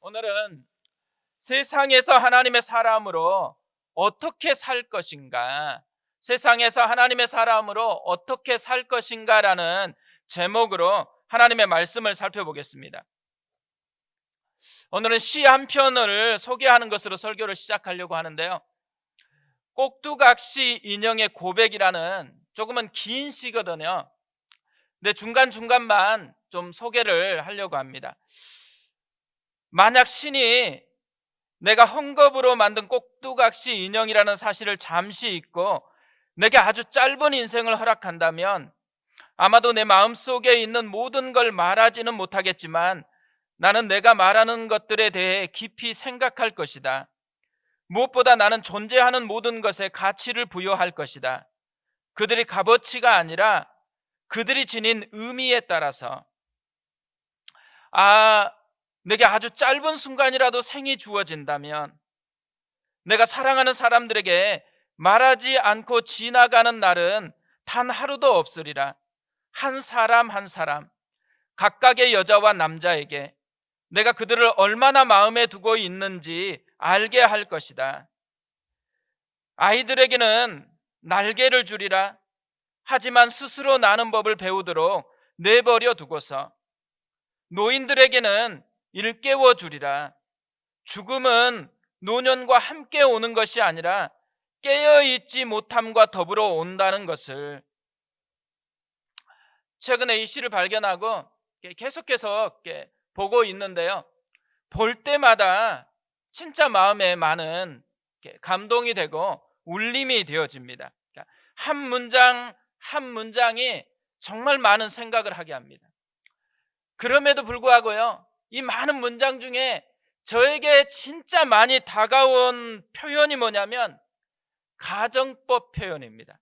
오늘은 세상에서 하나님의 사람으로 어떻게 살 것인가, 세상에서 하나님의 사람으로 어떻게 살 것인가라는 제목으로 하나님의 말씀을 살펴보겠습니다. 오늘은 시 한 편을 소개하는 것으로 설교를 시작하려고 하는데요. 꼭두각시 인형의 고백이라는 조금은 긴 시거든요. 근데 중간중간만 좀 소개를 하려고 합니다. 만약 신이 내가 헝겊으로 만든 꼭두각시 인형이라는 사실을 잠시 잊고 내게 아주 짧은 인생을 허락한다면 아마도 내 마음속에 있는 모든 걸 말하지는 못하겠지만 나는 내가 말하는 것들에 대해 깊이 생각할 것이다. 무엇보다 나는 존재하는 모든 것에 가치를 부여할 것이다. 그들이 값어치가 아니라 그들이 지닌 의미에 따라서 내게 아주 짧은 순간이라도 생이 주어진다면 내가 사랑하는 사람들에게 말하지 않고 지나가는 날은 단 하루도 없으리라. 한 사람 한 사람, 각각의 여자와 남자에게 내가 그들을 얼마나 마음에 두고 있는지 알게 할 것이다. 아이들에게는 날개를 주리라. 하지만 스스로 나는 법을 배우도록 내버려 두고서 노인들에게는 일깨워 주리라. 죽음은 노년과 함께 오는 것이 아니라 깨어있지 못함과 더불어 온다는 것을. 최근에 이 시를 발견하고 계속해서 보고 있는데요. 볼 때마다 진짜 마음에 많은 감동이 되고 울림이 되어집니다. 한 문장 한 문장이 정말 많은 생각을 하게 합니다. 그럼에도 불구하고요, 이 많은 문장 중에 저에게 진짜 많이 다가온 표현이 뭐냐면 가정법 표현입니다.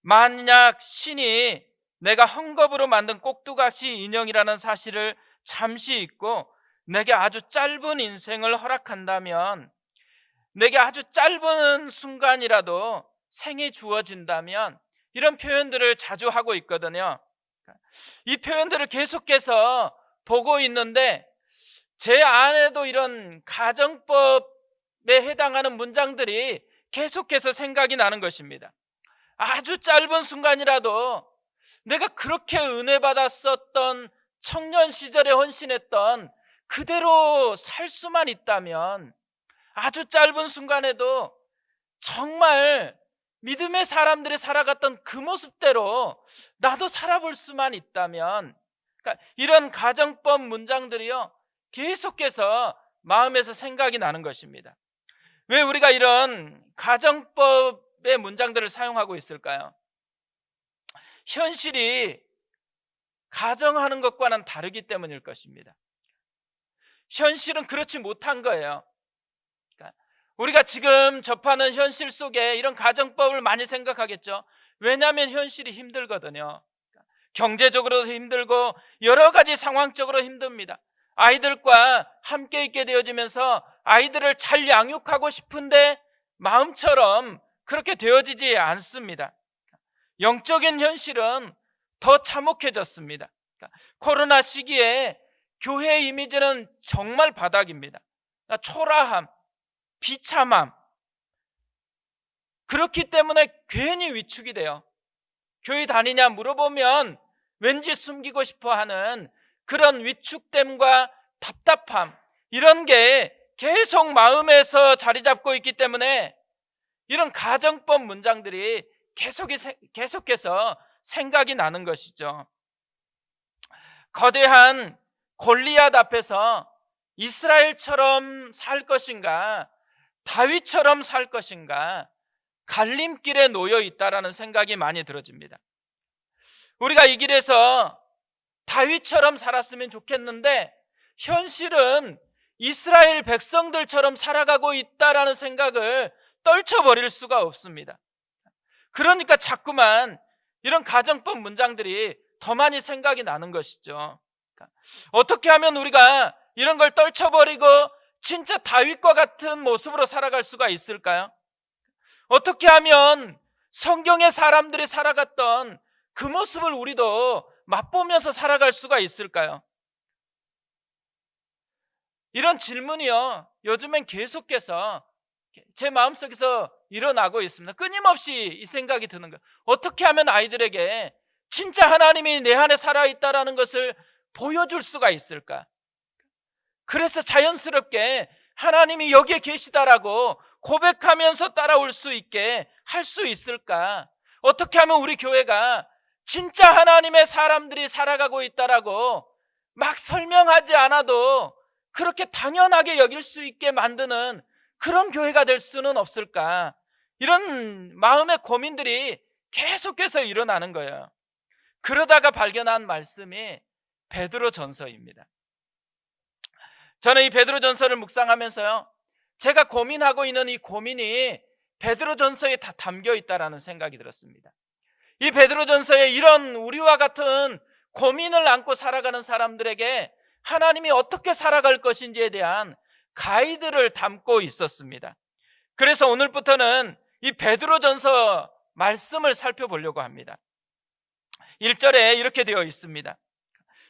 만약 신이 내가 헝겊으로 만든 꼭두각시 인형이라는 사실을 잠시 잊고 내게 아주 짧은 인생을 허락한다면, 내게 아주 짧은 순간이라도 생이 주어진다면, 이런 표현들을 자주 하고 있거든요. 이 표현들을 계속해서 보고 있는데 제 안에도 이런 가정법에 해당하는 문장들이 계속해서 생각이 나는 것입니다. 아주 짧은 순간이라도 내가 그렇게 은혜 받았었던 청년 시절에 헌신했던 그대로 살 수만 있다면, 아주 짧은 순간에도 정말 믿음의 사람들이 살아갔던 그 모습대로 나도 살아볼 수만 있다면, 그러니까 이런 가정법 문장들이요, 계속해서 마음에서 생각이 나는 것입니다. 왜 우리가 이런 가정법의 문장들을 사용하고 있을까요? 현실이 가정하는 것과는 다르기 때문일 것입니다. 현실은 그렇지 못한 거예요. 우리가 지금 접하는 현실 속에 이런 가정법을 많이 생각하겠죠. 왜냐하면 현실이 힘들거든요. 경제적으로도 힘들고 여러 가지 상황적으로 힘듭니다. 아이들과 함께 있게 되어지면서 아이들을 잘 양육하고 싶은데 마음처럼 그렇게 되어지지 않습니다. 영적인 현실은 더 참혹해졌습니다. 코로나 시기에 교회 이미지는 정말 바닥입니다. 초라함, 비참함. 그렇기 때문에 괜히 위축이 돼요. 교회 다니냐 물어보면 왠지 숨기고 싶어 하는 그런 위축됨과 답답함, 이런 게 계속 마음에서 자리 잡고 있기 때문에 이런 가정법 문장들이 계속해서 생각이 나는 것이죠. 거대한 골리앗 앞에서 이스라엘처럼 살 것인가, 다윗처럼 살 것인가, 갈림길에 놓여 있다라는 생각이 많이 들어집니다. 우리가 이 길에서 다윗처럼 살았으면 좋겠는데 현실은 이스라엘 백성들처럼 살아가고 있다라는 생각을 떨쳐버릴 수가 없습니다. 그러니까 자꾸만 이런 가정법 문장들이 더 많이 생각이 나는 것이죠. 어떻게 하면 우리가 이런 걸 떨쳐버리고 진짜 다윗과 같은 모습으로 살아갈 수가 있을까요? 어떻게 하면 성경의 사람들이 살아갔던 그 모습을 우리도 맛보면서 살아갈 수가 있을까요? 이런 질문이요, 요즘엔 계속해서 제 마음속에서 일어나고 있습니다. 끊임없이 이 생각이 드는 거예요. 어떻게 하면 아이들에게 진짜 하나님이 내 안에 살아있다라는 것을 보여줄 수가 있을까? 그래서 자연스럽게 하나님이 여기에 계시다라고 고백하면서 따라올 수 있게 할 수 있을까? 어떻게 하면 우리 교회가 진짜 하나님의 사람들이 살아가고 있다라고 막 설명하지 않아도 그렇게 당연하게 여길 수 있게 만드는 그런 교회가 될 수는 없을까? 이런 마음의 고민들이 계속해서 일어나는 거예요. 그러다가 발견한 말씀이 베드로전서입니다. 저는 이 베드로전서를 묵상하면서요, 제가 고민하고 있는 이 고민이 베드로전서에 다 담겨 있다라는 생각이 들었습니다. 이 베드로전서에 이런 우리와 같은 고민을 안고 살아가는 사람들에게 하나님이 어떻게 살아갈 것인지에 대한 가이드를 담고 있었습니다. 그래서 오늘부터는 이 베드로전서 말씀을 살펴보려고 합니다. 1절에 이렇게 되어 있습니다.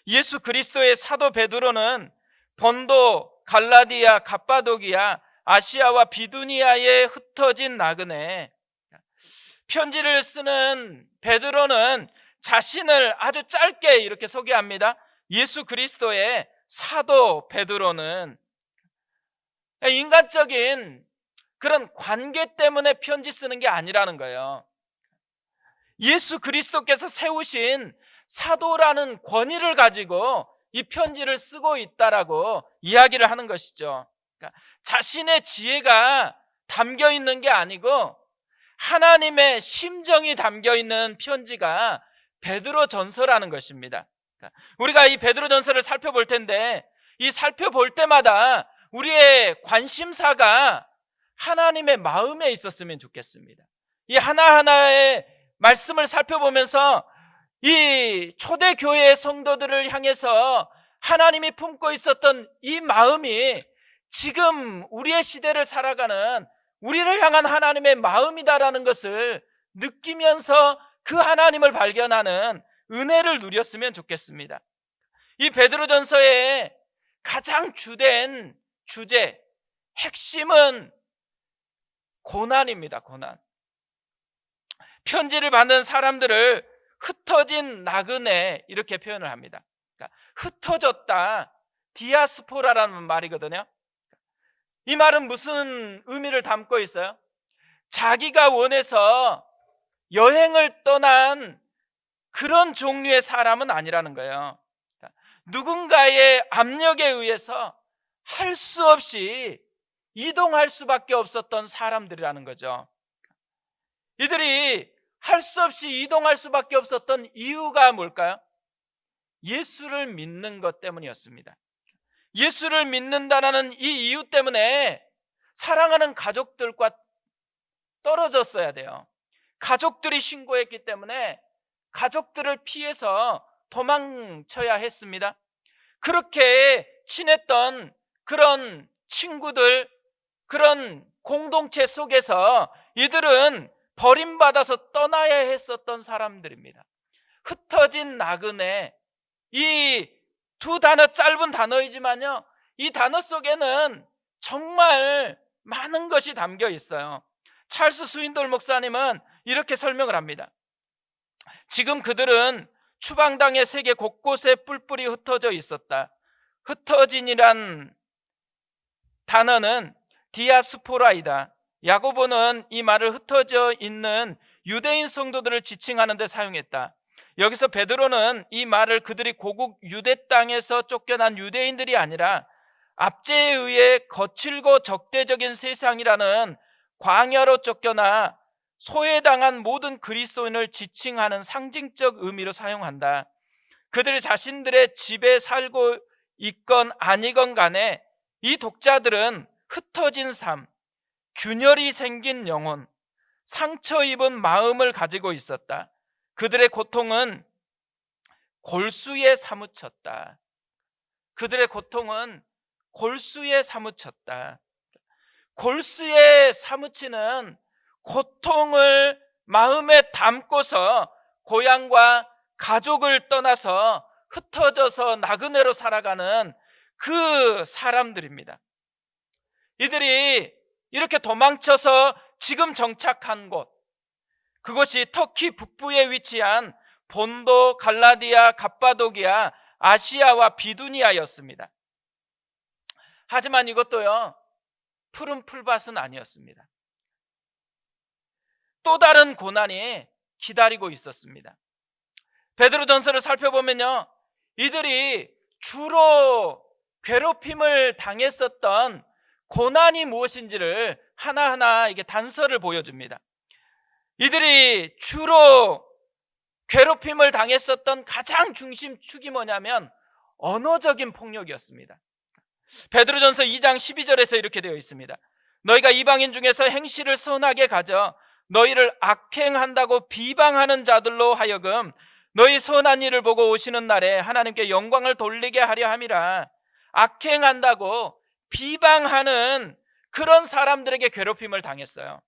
예수 그리스도의 사도 베드로는 본도, 갈라디아, 갑바도기아, 아시아와 비두니아에 흩어진 나그네. 편지를 쓰는 베드로는 자신을 아주 짧게 이렇게 소개합니다. 예수 그리스도의 사도 베드로는, 인간적인 그런 관계 때문에 편지 쓰는 게 아니라는 거예요. 예수 그리스도께서 세우신 사도라는 권위를 가지고 이 편지를 쓰고 있다라고 이야기를 하는 것이죠. 그러니까 자신의 지혜가 담겨 있는 게 아니고 하나님의 심정이 담겨 있는 편지가 베드로전서라는 것입니다. 그러니까 우리가 이 베드로전서를 살펴볼 텐데, 이 살펴볼 때마다 우리의 관심사가 하나님의 마음에 있었으면 좋겠습니다. 이 하나하나의 말씀을 살펴보면서 이 초대교회의 성도들을 향해서 하나님이 품고 있었던 이 마음이 지금 우리의 시대를 살아가는 우리를 향한 하나님의 마음이다라는 것을 느끼면서 그 하나님을 발견하는 은혜를 누렸으면 좋겠습니다. 이 베드로전서의 가장 주된 주제, 핵심은 고난입니다. 고난. 편지를 받는 사람들을 흩어진 나그네, 이렇게 표현을 합니다. 그러니까 흩어졌다, 디아스포라라는 말이거든요. 이 말은 무슨 의미를 담고 있어요? 자기가 원해서 여행을 떠난 그런 종류의 사람은 아니라는 거예요. 그러니까 누군가의 압력에 의해서 할 수 없이 이동할 수밖에 없었던 사람들이라는 거죠. 이들이 할 수 없이 이동할 수밖에 없었던 이유가 뭘까요? 예수를 믿는 것 때문이었습니다. 예수를 믿는다는 이 이유 때문에 사랑하는 가족들과 떨어졌어야 돼요. 가족들이 신고했기 때문에 가족들을 피해서 도망쳐야 했습니다. 그렇게 친했던 그런 친구들, 그런 공동체 속에서 이들은 버림받아서 떠나야 했었던 사람들입니다. 흩어진 나그네, 이 두 단어, 짧은 단어이지만요, 이 단어 속에는 정말 많은 것이 담겨 있어요. 찰스 스윈돌 목사님은 이렇게 설명을 합니다. 지금 그들은 추방당의 세계 곳곳에 뿔뿔이 흩어져 있었다. 흩어진이란 단어는 디아스포라이다. 야고보는 이 말을 흩어져 있는 유대인 성도들을 지칭하는 데 사용했다. 여기서 베드로는 이 말을 그들이 고국 유대 땅에서 쫓겨난 유대인들이 아니라 압제에 의해 거칠고 적대적인 세상이라는 광야로 쫓겨나 소외당한 모든 그리스도인을 지칭하는 상징적 의미로 사용한다. 그들이 자신들의 집에 살고 있건 아니건 간에 이 독자들은 흩어진 삶, 균열이 생긴 영혼, 상처 입은 마음을 가지고 있었다. 그들의 고통은 골수에 사무쳤다. 그들의 고통은 골수에 사무쳤다. 골수에 사무치는 고통을 마음에 담고서 고향과 가족을 떠나서 흩어져서 나그네로 살아가는 그 사람들입니다. 이들이 이렇게 도망쳐서 지금 정착한 곳, 그것이 터키 북부에 위치한 본도, 갈라디아, 갑바도기아, 아시아와 비두니아였습니다. 하지만 이것도요, 푸른 풀밭은 아니었습니다. 또 다른 고난이 기다리고 있었습니다. 베드로전서를 살펴보면요, 이들이 주로 괴롭힘을 당했었던 고난이 무엇인지를 하나하나 이게 단서를 보여줍니다. 이들이 주로 괴롭힘을 당했었던 가장 중심축이 뭐냐면 언어적인 폭력이었습니다. 베드로전서 2장 12절에서 이렇게 되어 있습니다. 너희가 이방인 중에서 행실을 선하게 가져 너희를 악행한다고 비방하는 자들로 하여금 너희 선한 일을 보고 오시는 날에 하나님께 영광을 돌리게 하려 함이라. 악행한다고 비방하는 그런 사람들에게 괴롭힘을 당했어요.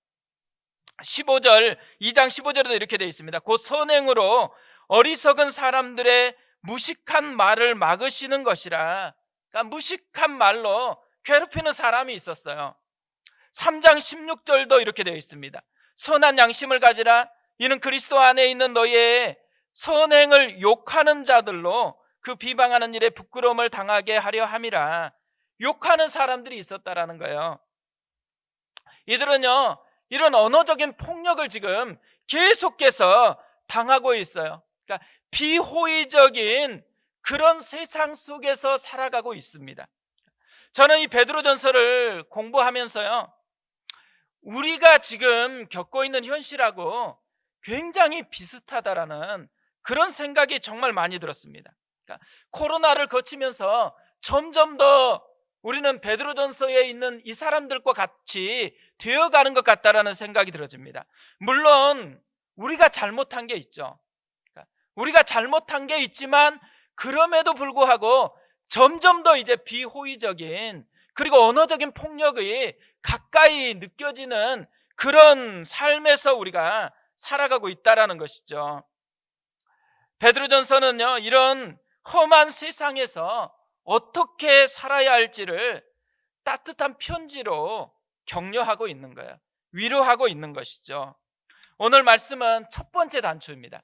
2장 15절에도 이렇게 되어 있습니다. 곧 선행으로 어리석은 사람들의 무식한 말을 막으시는 것이라. 그러니까 무식한 말로 괴롭히는 사람이 있었어요. 3장 16절도 이렇게 되어 있습니다. 선한 양심을 가지라. 이는 그리스도 안에 있는 너희의 선행을 욕하는 자들로 그 비방하는 일에 부끄러움을 당하게 하려 함이라. 욕하는 사람들이 있었다라는 거예요. 이들은요, 이런 언어적인 폭력을 지금 계속해서 당하고 있어요. 그러니까 비호의적인 그런 세상 속에서 살아가고 있습니다. 저는 이 베드로전서를 공부하면서요, 우리가 지금 겪고 있는 현실하고 굉장히 비슷하다라는 그런 생각이 정말 많이 들었습니다. 그러니까 코로나를 거치면서 점점 더 우리는 베드로전서에 있는 이 사람들과 같이 되어가는 것 같다라는 생각이 들어집니다. 물론 우리가 잘못한 게 있죠. 그러니까 우리가 잘못한 게 있지만 그럼에도 불구하고 점점 더 이제 비호의적인 그리고 언어적인 폭력이 가까이 느껴지는 그런 삶에서 우리가 살아가고 있다라는 것이죠. 베드로전서는요, 이런 험한 세상에서 어떻게 살아야 할지를 따뜻한 편지로 격려하고 있는 거예요. 위로하고 있는 것이죠. 오늘 말씀은 첫 번째 단추입니다.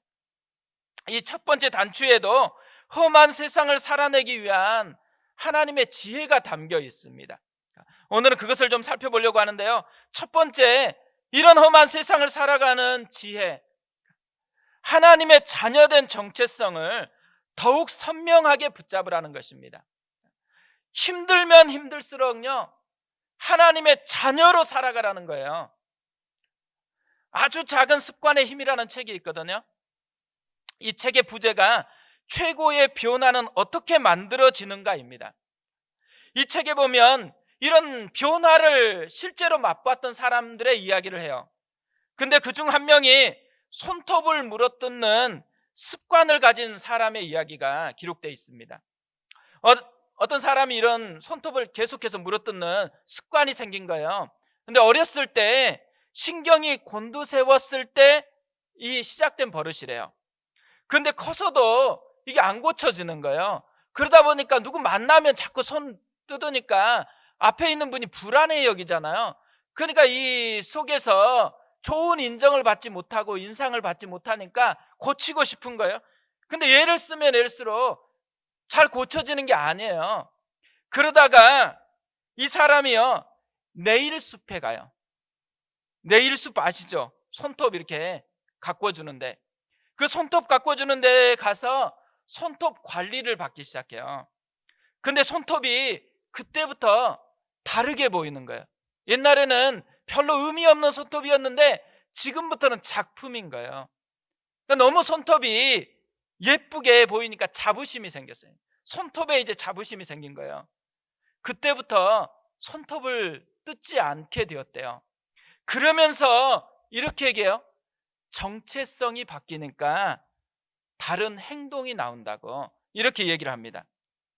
이 첫 번째 단추에도 험한 세상을 살아내기 위한 하나님의 지혜가 담겨 있습니다. 오늘은 그것을 좀 살펴보려고 하는데요, 첫 번째, 이런 험한 세상을 살아가는 지혜, 하나님의 자녀된 정체성을 더욱 선명하게 붙잡으라는 것입니다. 힘들면 힘들수록요, 하나님의 자녀로 살아가라는 거예요. 아주 작은 습관의 힘이라는 책이 있거든요. 이 책의 부제가 최고의 변화는 어떻게 만들어지는가입니다. 이 책에 보면 이런 변화를 실제로 맛봤던 사람들의 이야기를 해요. 근데 그중 한 명이 손톱을 물어뜯는 습관을 가진 사람의 이야기가 기록되어 있습니다. 어떤 사람이 이런 손톱을 계속해서 물어뜯는 습관이 생긴 거예요. 근데 어렸을 때 신경이 곤두세웠을 때 이 시작된 버릇이래요. 근데 커서도 이게 안 고쳐지는 거예요. 그러다 보니까 누구 만나면 자꾸 손 뜯으니까 앞에 있는 분이 불안해 여기잖아요. 그러니까 이 속에서 좋은 인정을 받지 못하고 인상을 받지 못하니까 고치고 싶은 거예요. 근데 예를 쓰면 예를수록 잘 고쳐지는 게 아니에요. 그러다가 이 사람이요, 네일숲에 가요. 네일숲 아시죠? 손톱 이렇게 가꿔주는데, 그 손톱 가꿔주는 데 가서 손톱 관리를 받기 시작해요. 근데 손톱이 그때부터 다르게 보이는 거예요. 옛날에는 별로 의미 없는 손톱이었는데 지금부터는 작품인 거예요. 그러니까 너무 손톱이 예쁘게 보이니까 자부심이 생겼어요. 손톱에 이제 자부심이 생긴 거예요. 그때부터 손톱을 뜯지 않게 되었대요. 그러면서 이렇게 얘기해요. 정체성이 바뀌니까 다른 행동이 나온다고 이렇게 얘기를 합니다.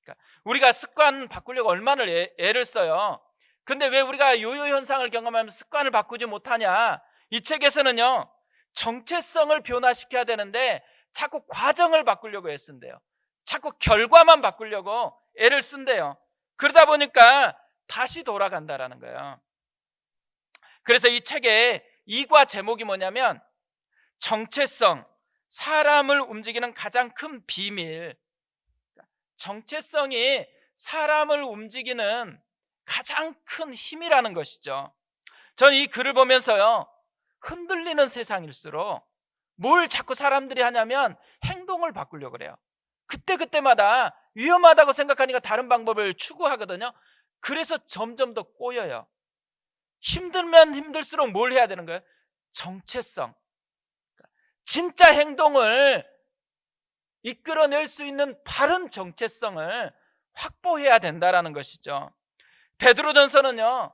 그러니까 우리가 습관 바꾸려고 얼마나 애를 써요. 근데 왜 우리가 요요 현상을 경험하면서 습관을 바꾸지 못하냐? 이 책에서는요, 정체성을 변화시켜야 되는데 자꾸 과정을 바꾸려고 애쓴대요. 자꾸 결과만 바꾸려고 애를 쓴대요. 그러다 보니까 다시 돌아간다라는 거예요. 그래서 이 책의 이과 제목이 뭐냐면 정체성, 사람을 움직이는 가장 큰 비밀. 정체성이 사람을 움직이는 가장 큰 힘이라는 것이죠. 저는 이 글을 보면서요, 흔들리는 세상일수록 뭘 자꾸 사람들이 하냐면 행동을 바꾸려고 그래요. 그때마다 위험하다고 생각하니까 다른 방법을 추구하거든요. 그래서 점점 더 꼬여요. 힘들면 힘들수록 뭘 해야 되는 거예요? 정체성. 진짜 행동을 이끌어낼 수 있는 바른 정체성을 확보해야 된다라는 것이죠. 베드로전서는요,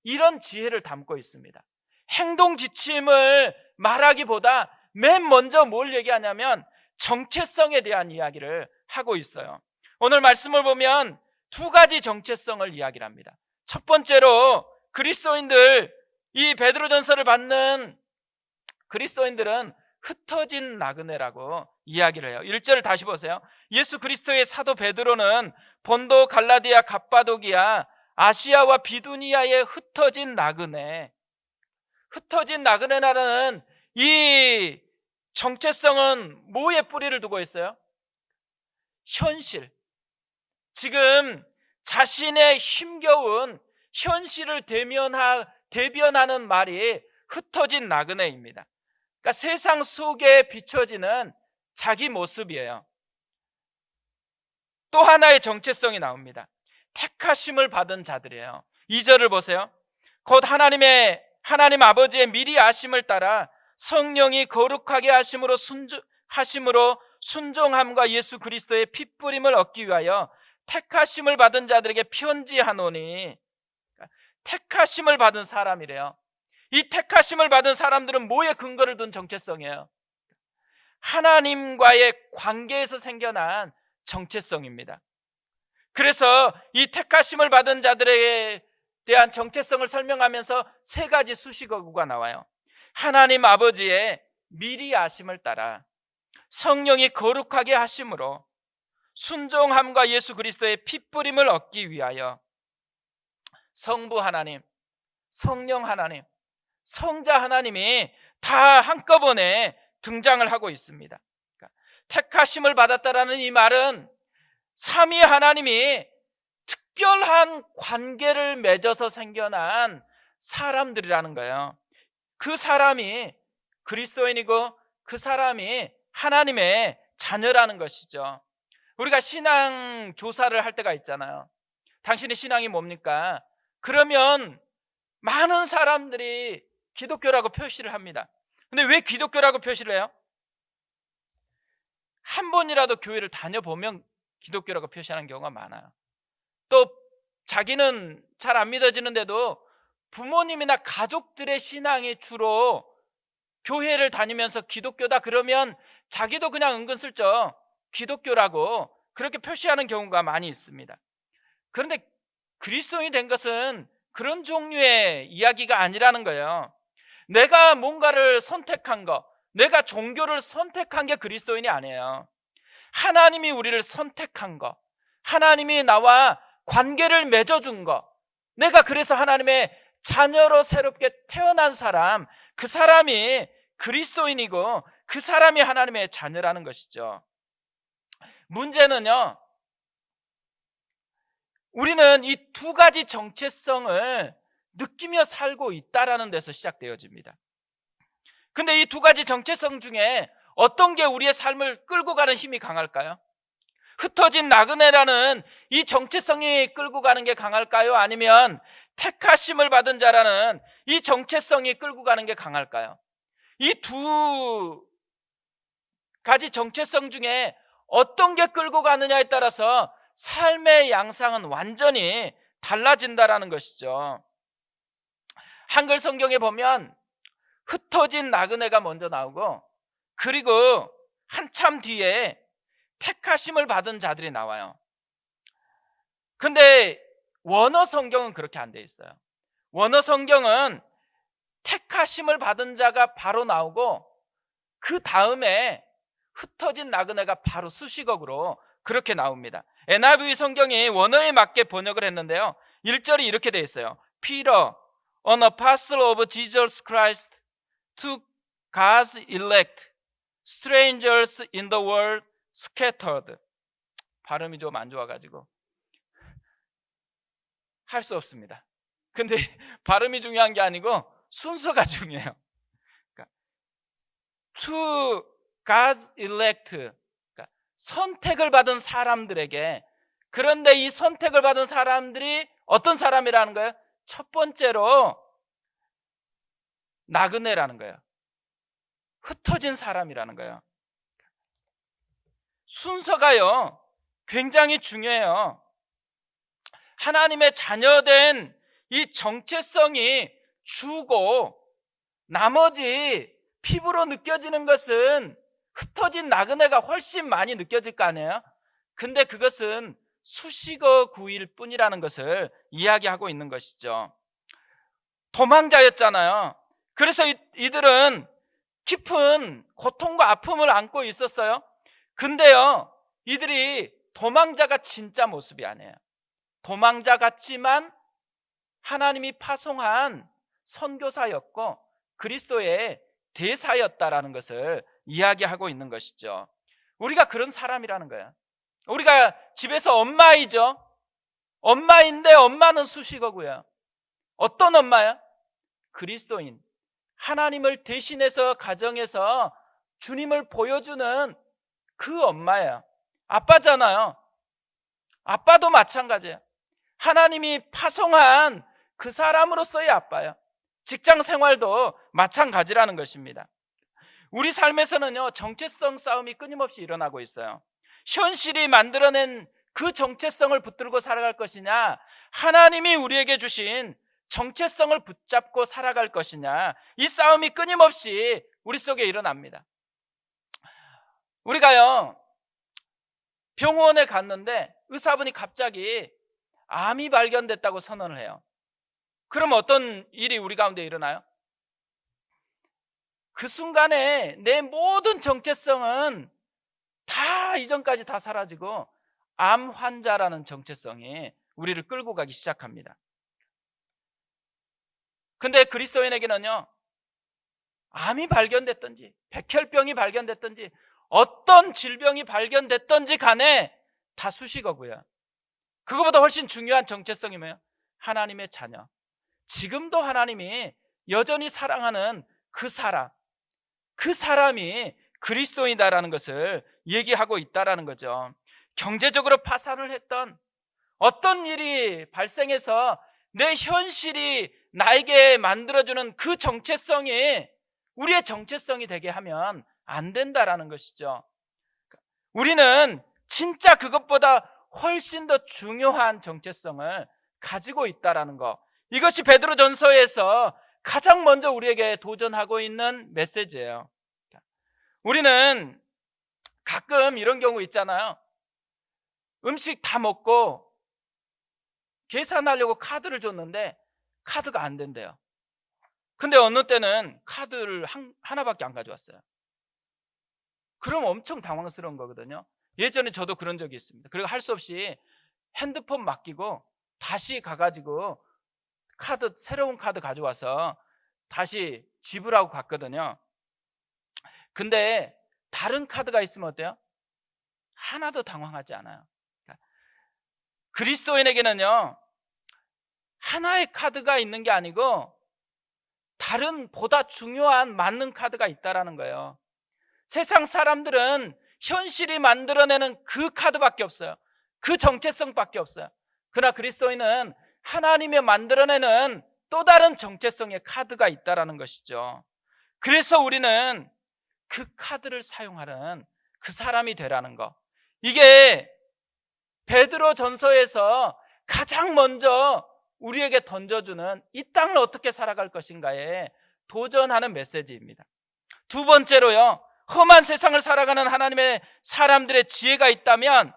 이런 지혜를 담고 있습니다. 행동 지침을 말하기보다 맨 먼저 뭘 얘기하냐면 정체성에 대한 이야기를 하고 있어요. 오늘 말씀을 보면 두 가지 정체성을 이야기를 합니다. 첫 번째로 그리스도인들, 이 베드로전서를 받는 그리스도인들은 흩어진 나그네라고 이야기를 해요. 1절을 다시 보세요. 예수 그리스도의 사도 베드로는 본도, 갈라디아, 갑바도기아, 아시아와 비두니아에 흩어진 나그네. 흩어진 나그네라는 이 정체성은 뭐에 뿌리를 두고 있어요? 현실. 지금 자신의 힘겨운 현실을 대변하는 말이 흩어진 나그네입니다. 그러니까 세상 속에 비춰지는 자기 모습이에요. 또 하나의 정체성이 나옵니다. 택하심을 받은 자들이에요. 2절을 보세요. 곧 하나님 아버지의 미리 아심을 따라 성령이 거룩하게 하심으로 순종함과 예수 그리스도의 핏부림을 얻기 위하여 택하심을 받은 자들에게 편지하노니. 택하심을 받은 사람이래요. 이 택하심을 받은 사람들은 뭐에 근거를 둔 정체성이에요? 하나님과의 관계에서 생겨난 정체성입니다. 그래서 이 택하심을 받은 자들에 대한 정체성을 설명하면서 세 가지 수식어구가 나와요. 하나님 아버지의 미리 아심을 따라 성령이 거룩하게 하심으로 순종함과 예수 그리스도의 핏부림을 얻기 위하여 성부 하나님, 성령 하나님, 성자 하나님이 다 한꺼번에 등장을 하고 있습니다. 그러니까 택하심을 받았다라는 이 말은 삼위 하나님이 특별한 관계를 맺어서 생겨난 사람들이라는 거예요. 그 사람이 그리스도인이고 그 사람이 하나님의 자녀라는 것이죠. 우리가 신앙 조사를 할 때가 있잖아요. 당신의 신앙이 뭡니까? 그러면 많은 사람들이 기독교라고 표시를 합니다. 근데 왜 기독교라고 표시를 해요? 한 번이라도 교회를 다녀보면 기독교라고 표시하는 경우가 많아요. 또 자기는 잘 안 믿어지는데도 부모님이나 가족들의 신앙이 주로 교회를 다니면서 기독교다 그러면 자기도 그냥 은근슬쩍 기독교라고 그렇게 표시하는 경우가 많이 있습니다. 그런데 그리스도인이 된 것은 그런 종류의 이야기가 아니라는 거예요. 내가 뭔가를 선택한 거, 내가 종교를 선택한 게 그리스도인이 아니에요. 하나님이 우리를 선택한 거, 하나님이 나와 관계를 맺어준 거, 내가 그래서 하나님의 자녀로 새롭게 태어난 사람, 그 사람이 그리스도인이고 그 사람이 하나님의 자녀라는 것이죠. 문제는요, 우리는 이 두 가지 정체성을 느끼며 살고 있다라는 데서 시작되어집니다. 근데 이 두 가지 정체성 중에 어떤 게 우리의 삶을 끌고 가는 힘이 강할까요? 흩어진 나그네라는 이 정체성이 끌고 가는 게 강할까요? 아니면 택하심을 받은 자라는 이 정체성이 끌고 가는 게 강할까요? 이 두 가지 정체성 중에 어떤 게 끌고 가느냐에 따라서 삶의 양상은 완전히 달라진다라는 것이죠. 한글 성경에 보면 흩어진 나그네가 먼저 나오고 그리고 한참 뒤에 택하심을 받은 자들이 나와요. 근데 원어 성경은 그렇게 안 돼 있어요. 원어 성경은 택하심을 받은 자가 바로 나오고 그 다음에 흩어진 나그네가 바로 수식어구로 그렇게 나옵니다. NIV 성경이 원어에 맞게 번역을 했는데요, 1절이 이렇게 되어 있어요. Peter, an apostle of Jesus Christ, to God's elect, strangers in the world scattered. 발음이 좀 안 좋아가지고 할 수 없습니다. 근데 발음이 중요한 게 아니고 순서가 중요해요. 그러니까 to God's elect, 그러니까 선택을 받은 사람들에게. 그런데 이 선택을 받은 사람들이 어떤 사람이라는 거예요? 첫 번째로 나그네라는 거예요. 흩어진 사람이라는 거예요. 순서가요 굉장히 중요해요. 하나님의 자녀된 이 정체성이 주고 나머지 피부로 느껴지는 것은 흩어진 나그네가 훨씬 많이 느껴질 거 아니에요? 근데 그것은 수식어 구일 뿐이라는 것을 이야기하고 있는 것이죠. 도망자였잖아요. 그래서 이들은 깊은 고통과 아픔을 안고 있었어요. 근데요, 이들이 도망자가 진짜 모습이 아니에요. 도망자 같지만 하나님이 파송한 선교사였고 그리스도의 대사였다라는 것을 이야기하고 있는 것이죠. 우리가 그런 사람이라는 거예요. 우리가 집에서 엄마이죠. 엄마인데 엄마는 수식어고요. 어떤 엄마야? 그리스도인. 하나님을 대신해서 가정에서 주님을 보여주는 그 엄마예요. 아빠잖아요. 아빠도 마찬가지예요. 하나님이 파송한 그 사람으로서의 아빠예요. 직장 생활도 마찬가지라는 것입니다. 우리 삶에서는요, 정체성 싸움이 끊임없이 일어나고 있어요. 현실이 만들어낸 그 정체성을 붙들고 살아갈 것이냐, 하나님이 우리에게 주신 정체성을 붙잡고 살아갈 것이냐, 이 싸움이 끊임없이 우리 속에 일어납니다. 우리가요, 병원에 갔는데 의사분이 갑자기 암이 발견됐다고 선언을 해요. 그럼 어떤 일이 우리 가운데 일어나요? 그 순간에 내 모든 정체성은 다 이전까지 다 사라지고 암 환자라는 정체성이 우리를 끌고 가기 시작합니다. 근데 그리스도인에게는요, 암이 발견됐든지 백혈병이 발견됐든지 어떤 질병이 발견됐든지 간에 다 수식어고요. 그거보다 훨씬 중요한 정체성이 뭐예요? 하나님의 자녀. 지금도 하나님이 여전히 사랑하는 그 사람이 그리스도인이다라는 것을 얘기하고 있다라는 거죠. 경제적으로 파산을 했던 어떤 일이 발생해서 내 현실이 나에게 만들어주는 그 정체성이 우리의 정체성이 되게 하면 안 된다라는 것이죠. 우리는 진짜 그것보다 훨씬 더 중요한 정체성을 가지고 있다라는 거, 이것이 베드로전서에서 가장 먼저 우리에게 도전하고 있는 메시지예요. 우리는 가끔 이런 경우 있잖아요. 음식 다 먹고 계산하려고 카드를 줬는데 카드가 안 된대요. 근데 어느 때는 카드를 하나밖에 안 가져왔어요. 그럼 엄청 당황스러운 거거든요. 예전에 저도 그런 적이 있습니다. 그리고 할 수 없이 핸드폰 맡기고 다시 가가지고 새로운 카드 가져와서 다시 지불하고 갔거든요. 근데 다른 카드가 있으면 어때요? 하나도 당황하지 않아요. 그리스도인에게는요, 하나의 카드가 있는 게 아니고 다른 보다 중요한 맞는 카드가 있다라는 거예요. 세상 사람들은 현실이 만들어내는 그 카드밖에 없어요. 그 정체성밖에 없어요. 그러나 그리스도인은 하나님이 만들어내는 또 다른 정체성의 카드가 있다라는 것이죠. 그래서 우리는 그 카드를 사용하는 그 사람이 되라는 거, 이게 베드로전서에서 가장 먼저 우리에게 던져주는 이 땅을 어떻게 살아갈 것인가에 도전하는 메시지입니다. 두 번째로요, 험한 세상을 살아가는 하나님의 사람들의 지혜가 있다면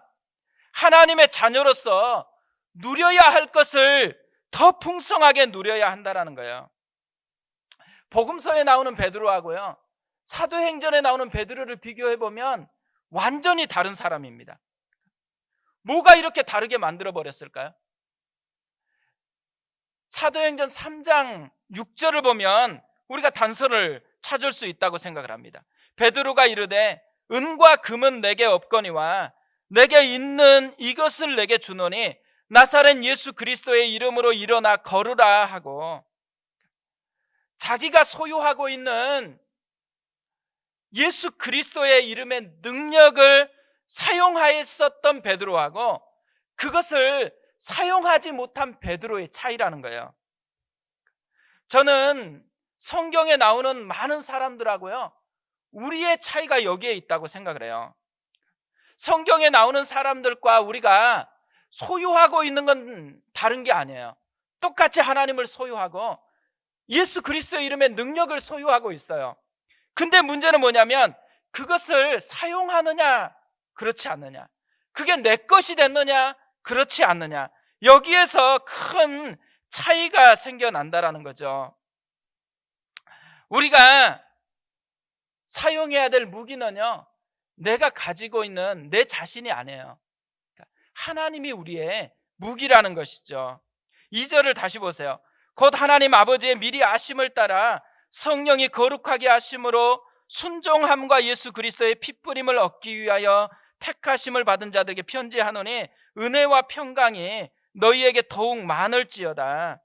하나님의 자녀로서 누려야 할 것을 더 풍성하게 누려야 한다는 거예요. 복음서에 나오는 베드로하고요, 사도행전에 나오는 베드로를 비교해보면 완전히 다른 사람입니다. 뭐가 이렇게 다르게 만들어 버렸을까요? 사도행전 3장 6절을 보면 우리가 단서를 찾을 수 있다고 생각을 합니다. 베드로가 이르되 은과 금은 내게 없거니와 내게 있는 이것을 내게 주노니 나사렛 예수 그리스도의 이름으로 일어나 걸으라 하고, 자기가 소유하고 있는 예수 그리스도의 이름의 능력을 사용하였었던 베드로하고 그것을 사용하지 못한 베드로의 차이라는 거예요. 저는 성경에 나오는 많은 사람들하고요, 우리의 차이가 여기에 있다고 생각을 해요. 성경에 나오는 사람들과 우리가 소유하고 있는 건 다른 게 아니에요. 똑같이 하나님을 소유하고 예수 그리스도의 이름의 능력을 소유하고 있어요. 근데 문제는 뭐냐면 그것을 사용하느냐 그렇지 않느냐, 그게 내 것이 됐느냐 그렇지 않느냐, 여기에서 큰 차이가 생겨난다라는 거죠. 우리가 사용해야 될 무기는요, 내가 가지고 있는 내 자신이 아니에요. 하나님이 우리의 무기라는 것이죠. 2절을 다시 보세요. 곧 하나님 아버지의 미리 아심을 따라 성령이 거룩하게 하심으로 순종함과 예수 그리스도의 핏부림을 얻기 위하여 택하심을 받은 자들에게 편지하노니 은혜와 평강이 너희에게 더욱 많을지어다.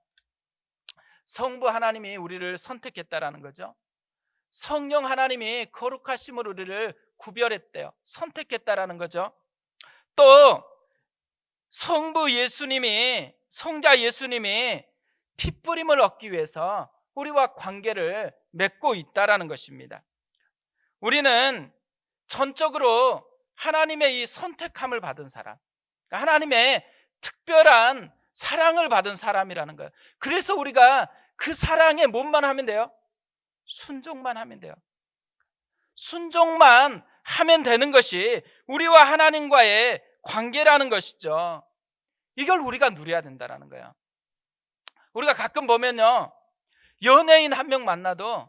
성부 하나님이 우리를 선택했다라는 거죠. 성령 하나님이 거룩하심으로 우리를 구별했대요. 선택했다라는 거죠. 또 성부 예수님이, 성자 예수님이 핏부림을 얻기 위해서 우리와 관계를 맺고 있다라는 것입니다. 우리는 전적으로 하나님의 이 선택함을 받은 사람, 하나님의 특별한 사랑을 받은 사람이라는 거예요. 그래서 우리가 그 사랑에 뭐만 하면 돼요? 순종만 하면 돼요. 순종만 하면 되는 것이 우리와 하나님과의 관계라는 것이죠. 이걸 우리가 누려야 된다는 거예요. 우리가 가끔 보면요, 연예인 한 명 만나도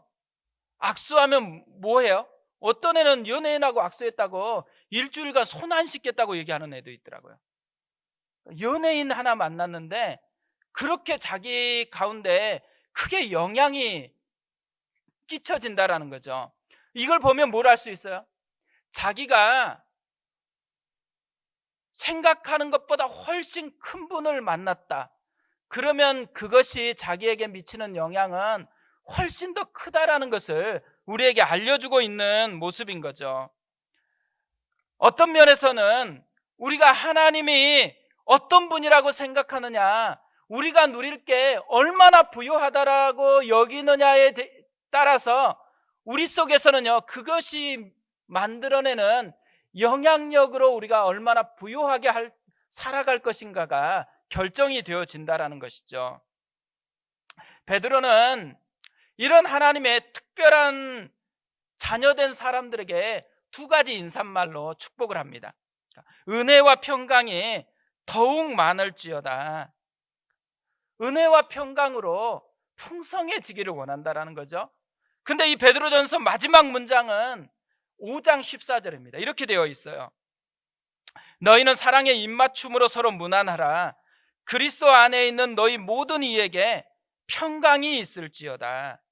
악수하면 뭐해요? 어떤 애는 연예인하고 악수했다고 일주일간 손 안 씻겠다고 얘기하는 애도 있더라고요. 연예인 하나 만났는데 그렇게 자기 가운데 크게 영향이 끼쳐진다라는 거죠. 이걸 보면 뭘 알 수 있어요? 자기가 생각하는 것보다 훨씬 큰 분을 만났다, 그러면 그것이 자기에게 미치는 영향은 훨씬 더 크다라는 것을 우리에게 알려주고 있는 모습인 거죠. 어떤 면에서는 우리가 하나님이 어떤 분이라고 생각하느냐, 우리가 누릴 게 얼마나 부유하다라고 여기느냐에 따라서 우리 속에서는요, 그것이 만들어내는 영향력으로 우리가 얼마나 부유하게 살아갈 것인가가 결정이 되어진다라는 것이죠. 베드로는 이런 하나님의 특별한 자녀된 사람들에게 두 가지 인사말로 축복을 합니다. 은혜와 평강이 더욱 많을지어다. 은혜와 평강으로 풍성해지기를 원한다라는 거죠. 근데 이 베드로전서 마지막 문장은 5장 14절입니다. 이렇게 되어 있어요. 너희는 사랑의 입맞춤으로 서로 무난하라. 그리스도 안에 있는 너희 모든 이에게 평강이 있을지어다.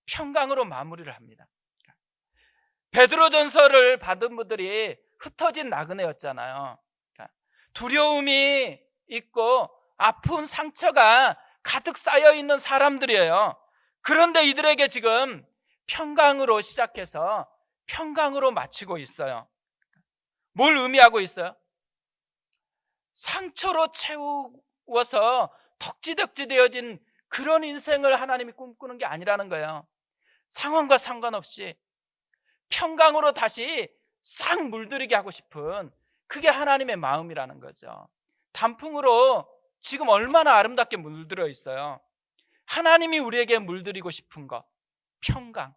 평강으로 마무리를 합니다. 베드로전서를 받은 분들이 흩어진 나그네였잖아요. 두려움이 있고 아픈 상처가 가득 쌓여 있는 사람들이에요. 그런데 이들에게 지금 평강으로 시작해서 평강으로 마치고 있어요. 뭘 의미하고 있어요? 상처로 채워서 덕지덕지 되어진 그런 인생을 하나님이 꿈꾸는 게 아니라는 거예요. 상황과 상관없이 평강으로 다시 싹 물들이게 하고 싶은, 그게 하나님의 마음이라는 거죠. 단풍으로 지금 얼마나 아름답게 물들어 있어요. 하나님이 우리에게 물들이고 싶은 것, 평강.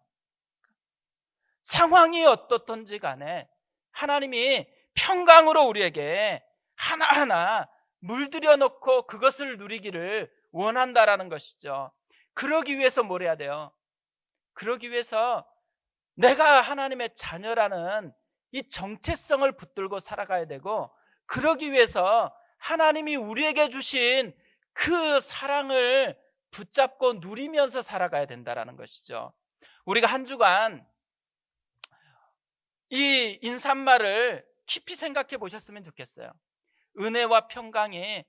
상황이 어떻든지 간에 하나님이 평강으로 우리에게 하나하나 물들여 놓고 그것을 누리기를 원한다라는 것이죠. 그러기 위해서 뭘 해야 돼요? 그러기 위해서 내가 하나님의 자녀라는 이 정체성을 붙들고 살아가야 되고, 그러기 위해서 하나님이 우리에게 주신 그 사랑을 붙잡고 누리면서 살아가야 된다는 것이죠. 우리가 한 주간 이 인사말을 깊이 생각해 보셨으면 좋겠어요. 은혜와 평강이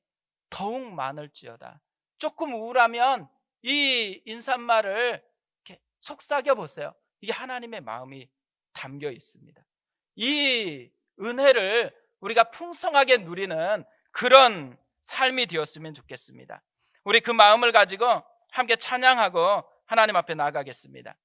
더욱 많을지어다. 조금 우울하면 이 인사말을 이렇게 속삭여 보세요. 이게 하나님의 마음이 담겨 있습니다. 이 은혜를 우리가 풍성하게 누리는 그런 삶이 되었으면 좋겠습니다. 우리 그 마음을 가지고 함께 찬양하고 하나님 앞에 나아가겠습니다.